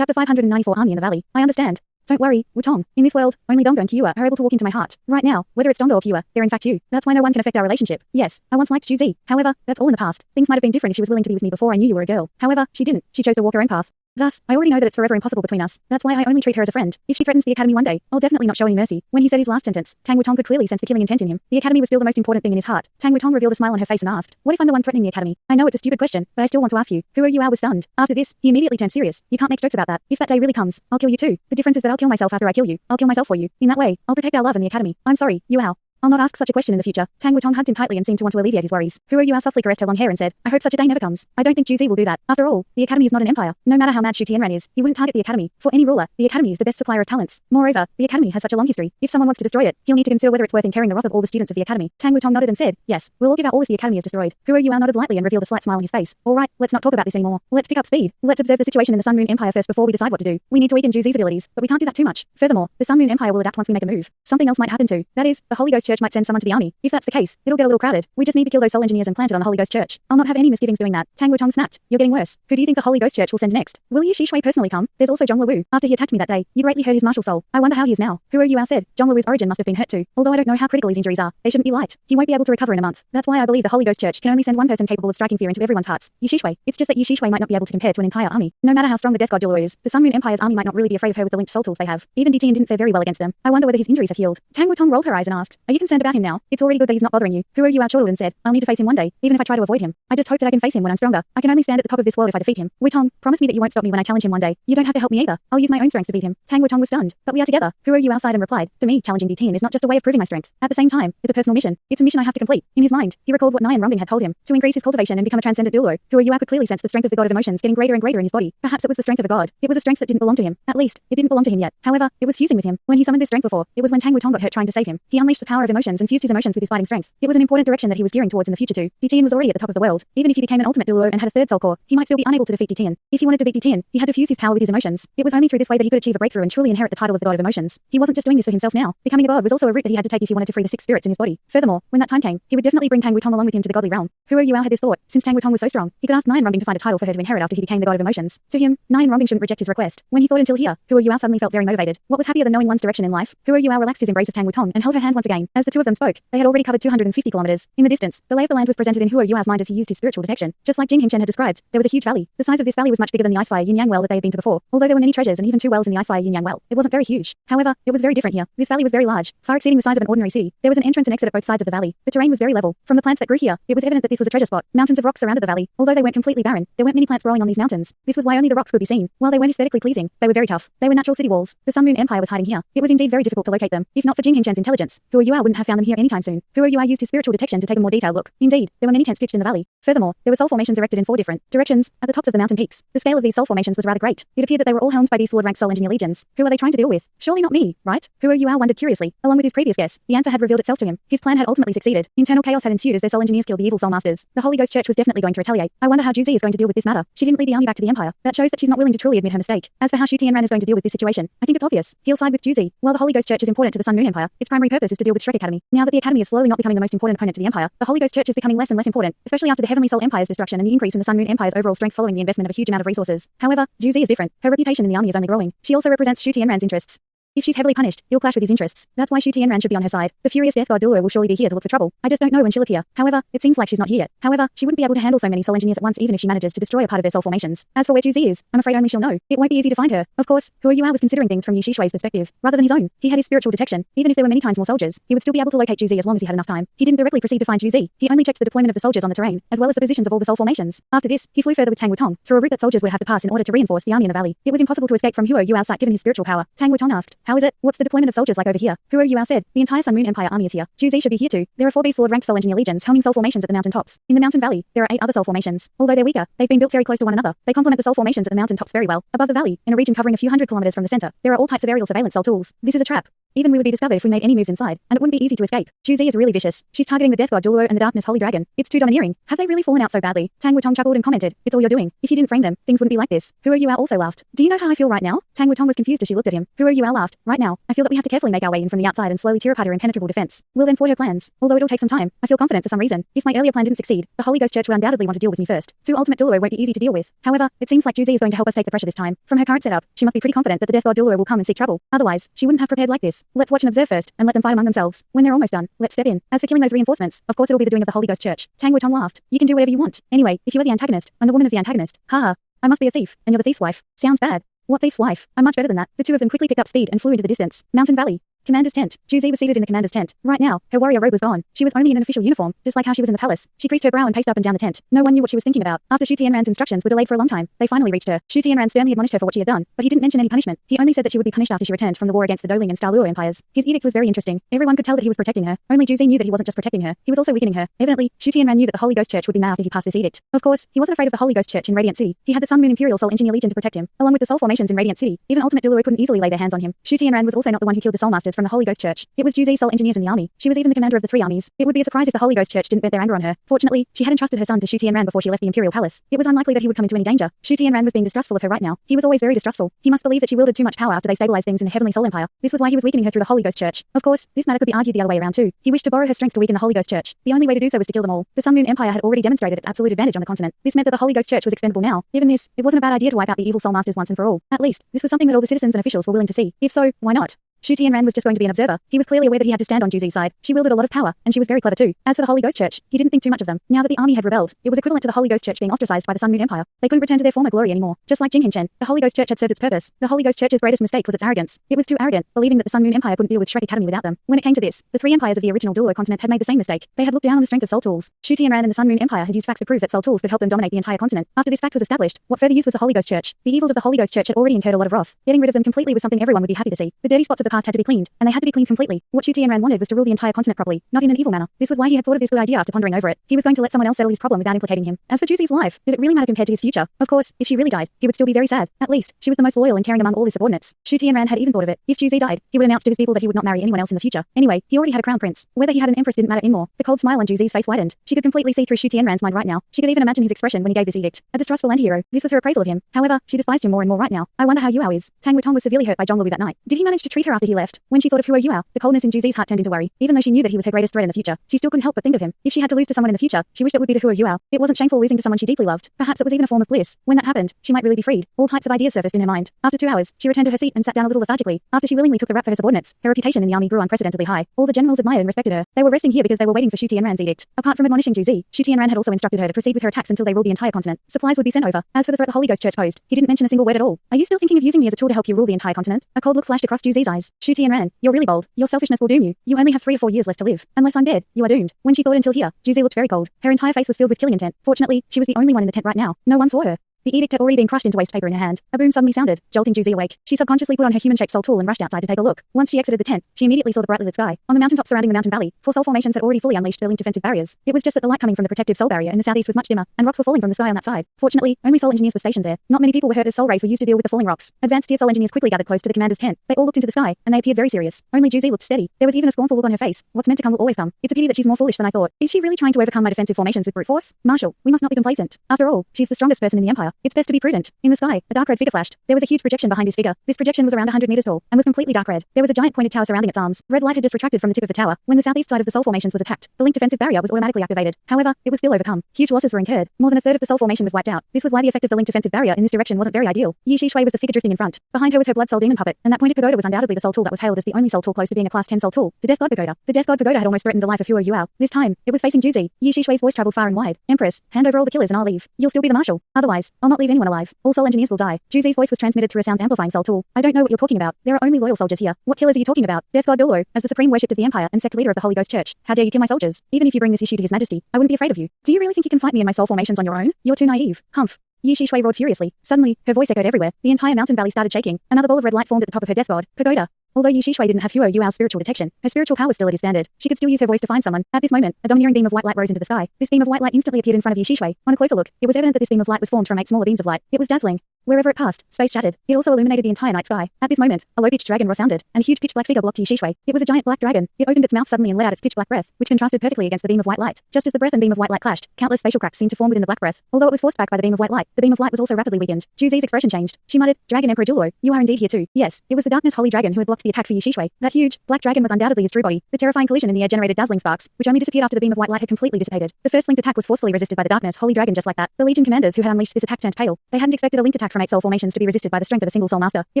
Chapter 594 Army in the Valley. I understand. Don't worry, Wutong. In this world, only Donggo and Kyua are able to walk into my heart. Right now, whether it's Donggo or Kyua, they're in fact you. That's why no one can affect our relationship. Yes, I once liked Juzi. However, that's all in the past. Things might have been different if she was willing to be with me before I knew you were a girl. However, she didn't. She chose to walk her own path. Thus, I already know that it's forever impossible between us. That's why I only treat her as a friend. If she threatens the academy one day, I'll definitely not show any mercy. When he said his last sentence, Tang Wutong could clearly sense the killing intent in him. The academy was still the most important thing in his heart. Tang Wutong revealed a smile on her face and asked, "What if I'm the one threatening the academy?" I know it's a stupid question, but I still want to ask you. Who are you? I was stunned. After this, he immediately turned serious. You can't make jokes about that. If that day really comes, I'll kill you too. The difference is that I'll kill myself after I kill you. I'll kill myself for you. In that way, I'll protect our love in the academy. I'm sorry, Yuao. I'll not ask such a question in the future. Tang Wutong hugged him tightly and seemed to want to alleviate his worries. Who are you? Softly caressed her long hair and said, I hope such a day never comes. I don't think Juzi will do that. After all, the academy is not an empire. No matter how mad Shu Tianran is, he wouldn't target the academy. For any ruler, the academy is the best supplier of talents. Moreover, the academy has such a long history. If someone wants to destroy it, he'll need to consider whether it's worth incurring the wrath of all the students of the academy. Tang Wutong nodded and said, yes, we'll all give our all if the academy is destroyed. Who are you? Nodded lightly and revealed a slight smile on his face. All right, let's not talk about this anymore. Let's pick up speed. Let's observe the situation in the Sun Moon Empire first before we decide what to do. We need to weaken Juzi's abilities, but we can't do that too much. Furthermore, the Sun Moon Empire will adapt once we make a move. Something else might happen too. That is, the Holy Ghost Church might send someone to the army. If that's the case, it'll get a little crowded. We just need to kill those soul engineers and plant it on the Holy Ghost Church. I'll not have any misgivings doing that. Tang Wutong snapped. You're getting worse. Who do you think the Holy Ghost Church will send next? Will Yi Shishui personally come? There's also Douluo. After he attacked me that day, you greatly hurt his martial soul. I wonder how he is now. Who are you? Said. Douluo's origin must have been hurt too. Although I don't know how critical his injuries are, they shouldn't be light. He won't be able to recover in a month. That's why I believe the Holy Ghost Church can only send one person capable of striking fear into everyone's hearts. Yi Shishui. It's just that Yi Shishui might not be able to compare to an entire army. No matter how strong the death god Douluo is, the Sun Moon Empire's army might not really be afraid of her with the linked soul tools they have. Even DT didn't fare very well against them. I wonder whether his injuries have healed. Tang Wutong rolled her eyes and asked, are you concerned about him now? It's already good that he's not bothering you. Who are you? Chortled and said, I'll need to face him one day, even if I try to avoid him. I just hope that I can face him when I'm stronger. I can only stand at the top of this world if I defeat him. Wutong, promise me that you won't stop me when I challenge him one day. You don't have to help me either. I'll use my own strength to beat him. Tang Wutong was stunned. But we are together. Who are you? Sighed and replied, for me, challenging DT is not just a way of proving my strength. At the same time, it's a personal mission. It's a mission I have to complete. In his mind, he recalled what Nyan Rumbing had told him, to increase his cultivation and become a transcendent Douluo. Who are you? Could clearly sense the strength of the god of emotions getting greater and greater in his body. Perhaps it was the strength of a god. It was a strength that didn't belong to him. At least, it didn't belong to him yet. However, it was fusing with him. When he summoned this strength before, it was when Tang Wutong got hurt trying to save him. He unleashed the power of emotions and fused his emotions with his fighting strength. It was an important direction that he was gearing towards in the future too. DT was already at the top of the world. Even if he became an ultimate Douluo and had a third soul core, he might still be unable to defeat DT. If he wanted to beat DT, he had to fuse his power with his emotions. It was only through this way that he could achieve a breakthrough and truly inherit the title of the god of emotions. He wasn't just doing this for himself now. Becoming a god was also a route that he had to take if he wanted to free the 6 spirits in his body. Furthermore, when that time came, he would definitely bring Tang Wutong along with him to the godly realm. Who are you? Had this thought. Since Tang Wutong was so strong, he could ask Nyan Rumbing to find a title for her to inherit after he became the god of emotions. To him, Nyan Rumbing shouldn't reject his request. When he thought until here, Who are you? Suddenly felt very motivated. What was happier than knowing one's direction in life? Who are you? Relaxed his embrace of Tang Wutong and held her hand once again. As the two of them spoke, they had already covered 250 kilometers. In the distance, the lay of the land was presented in Who are you's mind as he used his spiritual detection. Just like Jing Hingchen had described, there was a huge valley. The size of this valley was much bigger than the Icefire Yin Yang well that they had been to before. Although there were many treasures and even 2 wells in the Icefire Yin Yang well, it wasn't very huge. However, it was very different here. This valley was very large, far exceeding the size of an ordinary city. There was an entrance and exit at both sides of the valley. The terrain was very level. From the plants that grew here, it was evident that this was a treasure spot. Mountains of rocks surrounded the valley. Although they weren't completely barren, there weren't many plants growing on these mountains. This was why only the rocks could be seen. While they weren't aesthetically pleasing, they were very tough. They were natural city walls. The Sun Moon Empire was hiding here. It was indeed very difficult to locate them. If not for Jing Hingchen's intelligence, Who are you? Wouldn't have found them here anytime soon. Who are you? Used his spiritual detection to take a more detailed look. Indeed, there were many tents pitched in the valley. Furthermore, there were soul formations erected in 4 different directions at the tops of the mountain peaks. The scale of these soul formations was rather great. It appeared that they were all helmed by Beast Lord rank soul engineer legions. Who are they trying to deal with? Surely not me, right? Who are you? Wondered curiously. Along with his previous guess, the answer had revealed itself to him. His plan had ultimately succeeded. Internal chaos had ensued as their soul engineers killed the evil soul masters. The Holy Ghost Church was definitely going to retaliate. I wonder how Juzi is going to deal with this matter. She didn't lead the army back to the Empire. That shows that she's not willing to truly admit her mistake. As for how Shu Tianran is going to deal with this situation, I think it's obvious. He'll side with Juzi. While the Holy Ghost Church is important to the Sun Moon Empire, its primary purpose is to deal with Shrek Academy. Now that the Academy is slowly not becoming the most important opponent to the Empire, the Holy Ghost Church is becoming less and less important, especially after the Heavenly Soul Empire's destruction and the increase in the Sun Moon Empire's overall strength following the investment of a huge amount of resources. However, Juzi is different. Her reputation in the army is only growing. She also represents Shu Tianran's interests. If she's heavily punished, it'll clash with his interests. That's why Shu Tianran should be on her side. The furious death god Douluo will surely be here to look for trouble. I just don't know when she'll appear. However, it seems like she's not here yet. However, she wouldn't be able to handle so many soul engineers at once even if she manages to destroy a part of their soul formations. As for where Juzi is, I'm afraid only she'll know. It won't be easy to find her. Of course, Who are you? Was considering things from Yi Shishui's perspective, rather than his own. He had his spiritual detection. Even if there were many times more soldiers, he would still be able to locate Juzi as long as he had enough time. He didn't directly proceed to find Juzi. He only checked the deployment of the soldiers on the terrain, as well as the positions of all the soul formations. After this, he flew further with Tang Wutong, through a route that soldiers would have to pass in order to reinforce the army in the valley. It was impossible to escape from Who are you's sight given his spiritual power. Tang Wutong asked, how is it? What's the deployment of soldiers like over here? Who are you? Said, the entire Sun Moon Empire army is here. Juzi should be here too. There are 4 Beast Lord ranked soul engineer legions helming soul formations at the mountain tops. In the mountain valley, there are 8 other soul formations. Although they're weaker, they've been built very close to one another. They complement the soul formations at the mountain tops very well. Above the valley, in a region covering a few hundred kilometers from the center, there are all types of aerial surveillance soul tools. This is a trap. Even we would be discovered if we made any moves inside, and it wouldn't be easy to escape. Zhi is really vicious. She's targeting the Death God Douluo and the Darkness Holy Dragon. It's too domineering. Have they really fallen out so badly? Tang Wutong chuckled and commented, it's all you're doing. If you didn't frame them, things wouldn't be like this. Who are you also laughed. Do you know how I feel right now? Tang Wutong was confused as she looked at him. Who are you laughed. Right now, I feel that we have to carefully make our way in from the outside and slowly tear apart her impenetrable defense. We'll then thwart her plans. Although it'll take some time, I feel confident for some reason. If my earlier plan didn't succeed, the Holy Ghost Church would undoubtedly want to deal with me first. Two ultimate Douluo won't be easy to deal with. However, it seems like Zhi is going to help us take the pressure this time. From her current setup, she must be pretty confident that the Death God Douluo will come and seek trouble. Otherwise, she wouldn't have prepared like this. Let's watch and observe first, and let them fight among themselves. When they're almost done, let's step in. As for killing those reinforcements, of course it'll be the doing of the Holy Ghost Church. Tang Wutong laughed. You can do whatever you want. Anyway, if you are the antagonist, I'm the woman of the antagonist. Haha. I must be a thief, and you're the thief's wife. Sounds bad. What thief's wife? I'm much better than that. The two of them quickly picked up speed and flew into the distance. Mountain Valley. Commander's tent. Zhi was seated in the commander's tent. Right now, her warrior robe was gone. She was only in an official uniform, just like how she was in the palace. She creased her brow and paced up and down the tent. No one knew what she was thinking about. After Shu Tianran's instructions were delayed for a long time, they finally reached her. Shu Tianran sternly admonished her for what she had done, but he didn't mention any punishment. He only said that she would be punished after she returned from the war against the Doling and Dalu empires. His edict was very interesting. Everyone could tell that he was protecting her. Only Zhi knew that he wasn't just protecting her. He was also weakening her. Evidently, Shu Tianran knew that the Holy Ghost Church would be mad after he passed this edict. Of course, he wasn't afraid of the Holy Ghost Church in Radiant City. He had the Sun Moon Imperial Soul Engineer Legion to protect him, along with the Soul formations in Radiant City. Even Ultimate Douluo couldn't easily lay their hands on him. Shu Tianran was also not the one who killed the Soul Masters from the Holy Ghost Church. It was Zhi's Soul Engineers in the army. She was even the commander of the 3 armies. It would be a surprise if the Holy Ghost Church didn't vent their anger on her. Fortunately, she had entrusted her son to Shu Tianran before she left the Imperial Palace. It was unlikely that he would come into any danger. Shu Tianran was being distrustful of her right now. He was always very distrustful. He must believe that she wielded too much power after they stabilized things in the Heavenly Soul Empire. This was why he was weakening her through the Holy Ghost Church. Of course, this matter could be argued the other way around too. He wished to borrow her strength to weaken the Holy Ghost Church. The only way to do so was to kill them all. The Sun Moon Empire had already demonstrated its absolute advantage on the continent. This meant that the Holy Ghost Church was expendable now. Given this, it wasn't a bad idea to wipe out the evil Soul Masters once and for all. At least, this was something that all the citizens and officials were willing to see. If so, why not? Shu Tianran was just going to be an observer. He was clearly aware that he had to stand on Zhi's side. She wielded a lot of power, and she was very clever too. As for the Holy Ghost Church, he didn't think too much of them. Now that the army had rebelled, it was equivalent to the Holy Ghost Church being ostracized by the Sun Moon Empire. They couldn't return to their former glory anymore. Just like Jinghin Chen, the Holy Ghost Church had served its purpose. The Holy Ghost Church's greatest mistake was its arrogance. It was too arrogant, believing that the Sun Moon Empire couldn't deal with Shrek Academy without them. When it came to this, the 3 empires of the original Douluo continent had made the same mistake. They had looked down on the strength of Soul Tools. Shu Tianran and the Sun Moon Empire had used facts to prove that Soul Tools could help them dominate the entire continent. After this fact was established, what further use was the Holy Ghost Church? The evils of the Holy Ghost Church had already incurred a lot of wrath. Getting rid of them completely was something everyone would be happy to see. The dirty spots of the past had to be cleaned, and they had to be cleaned completely. What Shu Tianran wanted was to rule the entire continent properly, not in an evil manner. This was why he had thought of this good idea after pondering over it. He was going to let someone else settle his problem without implicating him. As for Zhi's life, did it really matter compared to his future? Of course, if she really died, he would still be very sad. At least, she was the most loyal and caring among all his subordinates. Shu Tianran had even thought of it. If Zhi died, he would announce to his people that he would not marry anyone else in the future. Anyway, he already had a crown prince. Whether he had an empress didn't matter anymore. The cold smile on Zhi's face widened. She could completely see through Shu Tianran's mind right now. She could even imagine his expression when he gave this edict. A distrustful anti-hero. This was her appraisal of him. However, she despised him more and more right now. I wonder how Yuao is. Tang Wutong was severely hurt by Douluo that night. Did he manage to treat her after he left? When she thought of Huo Yuao, the coldness in Zhi's heart turned into worry. Even though she knew that he was her greatest threat in the future, she still couldn't help but think of him. If she had to lose to someone in the future, she wished it would be to Huo Yuao. It wasn't shameful losing to someone she deeply loved. Perhaps it was even a form of bliss. When that happened, she might really be freed. All types of ideas surfaced in her mind. After 2 hours, she returned to her seat and sat down a little lethargically. After she willingly took the rap for her subordinates, her reputation in the army grew unprecedentedly high. All the generals admired and respected her. They were resting here because they were waiting for Shu Tianran's edict. Apart from admonishing Zhi, Shu Tianran had also instructed her to proceed with her attacks until they ruled the entire continent. Supplies would be sent over. As for the threat the Holy Ghost Church posed, he didn't mention a single word at all. Are you still thinking of using me as a tool to help you rule the entire continent? A cold look flashed across Zhi's eyes. Shu Tianran, you're really bold. Your selfishness will doom you. You only have 3 or 4 years left to live. Unless I'm dead, you are doomed. When she thought until here, Zhi looked very cold. Her entire face was filled with killing intent. Fortunately, she was the only one in the tent right now. No one saw her. The edict had already been crushed into waste paper in her hand. A boom suddenly sounded, jolting Zhi awake. She subconsciously put on her human-shaped soul tool and rushed outside to take a look. Once she exited the tent, she immediately saw the brightly lit sky. On the mountaintops surrounding the mountain valley, 4 soul formations had already fully unleashed their linked defensive barriers. It was just that the light coming from the protective soul barrier in the southeast was much dimmer, and rocks were falling from the sky on that side. Fortunately, only soul engineers were stationed there. Not many people were hurt as soul rays were used to deal with the falling rocks. Advanced tier soul engineers quickly gathered close to the commander's tent. They all looked into the sky, and they appeared very serious. Only Zhi looked steady. There was even a scornful look on her face. What's meant to come will always come. It's a pity that she's more foolish than I thought. Is she really trying to overcome my defensive formations with brute force? Marshal, we must not be complacent. After all, she's the strongest person in the empire. It's best to be prudent. In the sky, a dark red figure flashed. There was a huge projection behind his figure. This projection was around 100 meters tall and was completely dark red. There was a giant pointed tower surrounding its arms. Red light had just retracted from the tip of the tower. When the southeast side of the soul formations was attacked, the linked defensive barrier was automatically activated. However, it was still overcome. Huge losses were incurred. More than a third of the soul formation was wiped out. This was why the effect of the linked defensive barrier in this direction wasn't very ideal. Yi Shui was the figure drifting in front. Behind her was her blood soul demon puppet, and that pointed pagoda was undoubtedly the soul tool that was hailed as the only soul tool close to being a class 10 soul tool. The Death God Pagoda. The Death God Pagoda had almost threatened the life of Huo Yuao. This time, it was facing Zhi. Yi Shui's voice traveled far and wide. Empress, hand over all the killers and I'll leave. You'll still be the marshal. Otherwise, I'll not leave anyone alive. All soul engineers will die. Zhi's voice was transmitted through a sound amplifying soul tool. I don't know what you're talking about. There are only loyal soldiers here. What killers are you talking about? Death God Douluo, as the supreme worship of the empire and sect leader of the Holy Ghost Church. How dare you kill my soldiers? Even if you bring this issue to his majesty, I wouldn't be afraid of you. Do you really think you can fight me and my soul formations on your own? You're too naive. Humph. Yi Shui roared furiously. Suddenly, her voice echoed everywhere. The entire mountain valley started shaking. Another ball of red light formed at the top of her death god pagoda. Although Yi Shishui didn't have Huo Yuao's spiritual detection, her spiritual power was still at his standard. She could still use her voice to find someone. At this moment, a domineering beam of white light rose into the sky. This beam of white light instantly appeared in front of Yi Shishui. On a closer look, it was evident that this beam of light was formed from 8 smaller beams of light. It was dazzling. Wherever it passed, space shattered. It also illuminated the entire night sky. At this moment, a low-pitched dragon roar sounded, and a huge pitch black figure blocked Yi Shishui. It was a giant black dragon. It opened its mouth suddenly and let out its pitch black breath, which contrasted perfectly against the beam of white light. Just as the breath and beam of white light clashed, countless facial cracks seemed to form within the black breath. Although it was forced back by the beam of white light, the beam of light was also rapidly weakened. Juzi's expression changed. She muttered, "Dragon Emperor Douluo, you are indeed here too." Yes, it was the darkness holy dragon who had blocked the attack for Yi Shishui. That huge, black dragon was undoubtedly his true body. The terrifying collision in the air generated dazzling sparks, which only disappeared after the beam of white light had completely dissipated. The first linked attack was forcefully resisted by the darkness holy dragon just like that. The Legion commanders who had unleashed this attack turned pale. They hadn't expected a linked attack from 8 soul formations to be resisted by the strength of a single soul master. It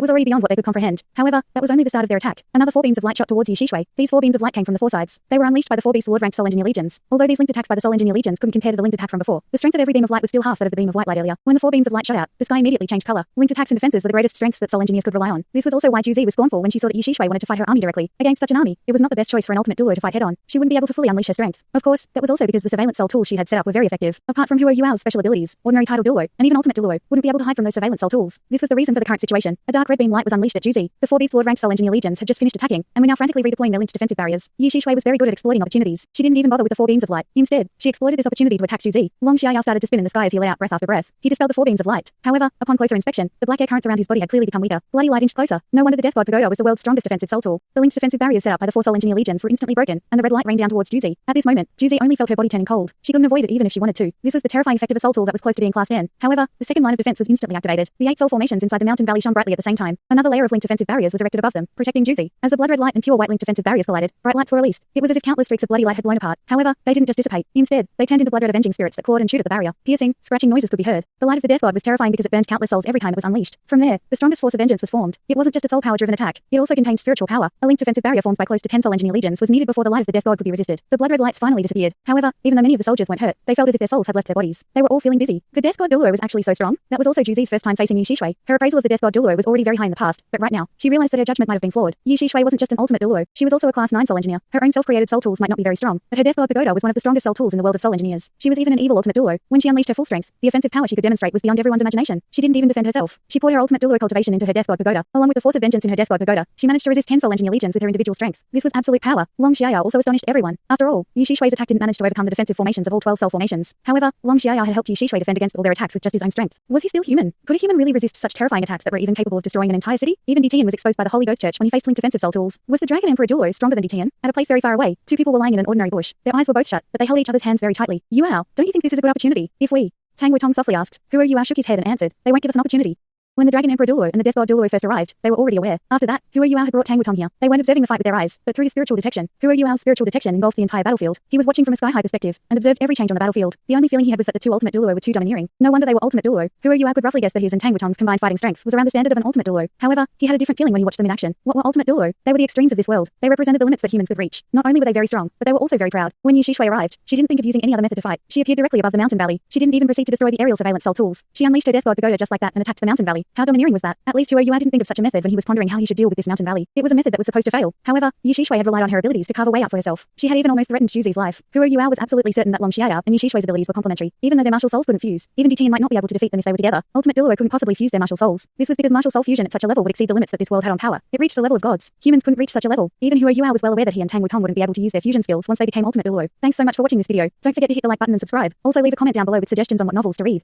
was already beyond what they could comprehend. However, that was only the start of their attack. Another 4 beams of light shot towards Yi Shishui. These 4 beams of light came from the 4 sides. They were unleashed by the 4 beast lord ranked soul engineer legions. Although these linked attacks by the soul engineer legions couldn't compare to the linked attack from before, the strength of every beam of light was still half that of the beam of white light earlier. When the 4 beams of light shot out, the sky immediately changed color. Linked attacks and defenses were the greatest strengths that soul engineers could rely on. This was also why Juzi was scornful when she saw that Yi Shishui wanted to fight her army directly. Against such an army, it was not the best choice for an ultimate Douluo to fight head on. She wouldn't be able to fully unleash her strength. Of course, that was also because the surveillance soul tools she had set up were very effective. Apart from Huo Yuao's special abilities, ordinary title Douluo, and even ultimate Douluo, wouldn't be able to hide from those surveillance soul tools. This was the reason for the current situation. A dark red beam light was unleashed at Juzi. The 4 beast lord ranked soul engineer legions had just finished attacking, and were now frantically redeploying their linked defensive barriers. Yi Shishui was very good at exploiting opportunities. She didn't even bother with the 4 beams of light. Instead, she exploited this opportunity to attack Juzi. Long Xiaoyao started to spin in the sky as he let out breath after breath. He dispelled the 4 beams of light. However, upon closer inspection, the black air currents around his body had clearly become weaker. Bloody light inched closer. No wonder the Death God Pagoda was the world's strongest defensive soul tool. The linked defensive barriers set up by the 4 soul engineer legions were instantly broken, and the red light rained down towards Juzi. At this moment, Juzi only felt her body turning cold. She couldn't avoid it even if she wanted to. This was the terrifying effect of a soul tool that was close to being class 10. However, the second line of defense was instantly activated. The 8 soul formations inside the mountain valley shone brightly at the same time. Another layer of linked defensive barriers was erected above them, protecting Juzi. As the blood red light and pure white linked defensive barriers collided, bright lights were released. It was as if countless streaks of bloody light had blown apart. However, they didn't just dissipate. Instead, they turned into blood red avenging spirits that clawed and chewed at the barrier. Piercing, scratching noises could be heard. The light of the Death God was terrifying because it burned countless souls every time it was unleashed. From there, the strongest force of vengeance was formed. It wasn't just a soul power driven attack. It also contained spiritual power. A linked defensive barrier formed by close to 10 soul engineer legions was needed before the light of the Death God could be resisted. The blood red lights finally disappeared. However, even though many of the soldiers weren't hurt, they felt as if their souls had left their bodies. They were all feeling dizzy. The Death God Douluo was actually so strong. That was also Juzi's first time facing Yi Shishui. Her appraisal of the Death God Douluo was already very high in the past, but right now, she realized that her judgment might have been flawed. Yi Shishui wasn't just an ultimate Douluo. She was also a class 9 soul engineer. Her own self-created soul tools might not be very strong, but her Death God Pagoda was one of the strongest soul tools in the world of soul engineers. She was even an evil ultimate Douluo. When she unleashed her full strength, the offensive power she could demonstrate was beyond everyone's imagination. She didn't even defend herself. She poured her ultimate Douluo cultivation into her Death God Pagoda. Along with the force of vengeance in her Death God Pagoda, she managed to resist 10 soul engineer legions with her individual strength. This was absolute power. Long Xiaoyao also astonished everyone. After all, Yi Shishui's attack didn't manage to overcome the defensive formations of all 12 soul formations. However, Long Xiaoyao had helped Yi Shishui defend against all their attacks with just his own strength. Was he still human? Could a human really resist such terrifying attacks that were even capable of destroying an entire city? Even Detian was exposed by the Holy Ghost Church when he faced linked defensive soul tools. Was the Dragon Emperor Douluo stronger than Detian? At a place very far away, 2 people were lying in an ordinary bush. Their eyes were both shut, but they held each other's hands very tightly. Yuao, don't you think this is a good opportunity? If we... Tang Wutong softly asked. Huo Yuao shook his head and answered, they won't give us an opportunity. When the Dragon Emperor Douluo and the Death God Douluo first arrived, they were already aware. After that, Huo Yuao had brought Tang Wutong here. They weren't observing the fight with their eyes, but through his spiritual detection. Huo Yuao's spiritual detection engulfed the entire battlefield. He was watching from a sky-high perspective, and observed every change on the battlefield. The only feeling he had was that the 2 ultimate Douluo were too domineering. No wonder they were ultimate Douluo. Huo Yuao could roughly guess that his and Tang Wutong's combined fighting strength was around the standard of an ultimate Douluo. However, he had a different feeling when he watched them in action. What were ultimate Douluo? They were the extremes of this world. They represented the limits that humans could reach. Not only were they very strong, but they were also very proud. When Yi Shishui arrived, she didn't think of using any other method to fight. She appeared directly above the mountain valley. She didn't even proceed to destroy the aerial surveillance soul tools. She unleashed her Death God Pagoda just like that and attacked the mountain valley. How domineering was that? At least Huo Yuao didn't think of such a method when he was pondering how he should deal with this mountain valley. It was a method that was supposed to fail. However, Yi Shishui had relied on her abilities to carve a way out for herself. She had even almost threatened Juzi's life. Huo Yuao was absolutely certain that Long Xiaoyao and Yi Shishui's abilities were complementary. Even though their martial souls couldn't fuse, even Detian might not be able to defeat them if they were together. Ultimate Douluo couldn't possibly fuse their martial souls. This was because martial soul fusion at such a level would exceed the limits that this world had on power. It reached the level of gods. Humans couldn't reach such a level. Even Huo Yuao was well aware that he and Tang Wutong wouldn't be able to use their fusion skills once they became ultimate Douluo. Thanks so much for watching this video. Don't forget to hit the like button and subscribe. Also leave a comment down below with suggestions on what novels to read.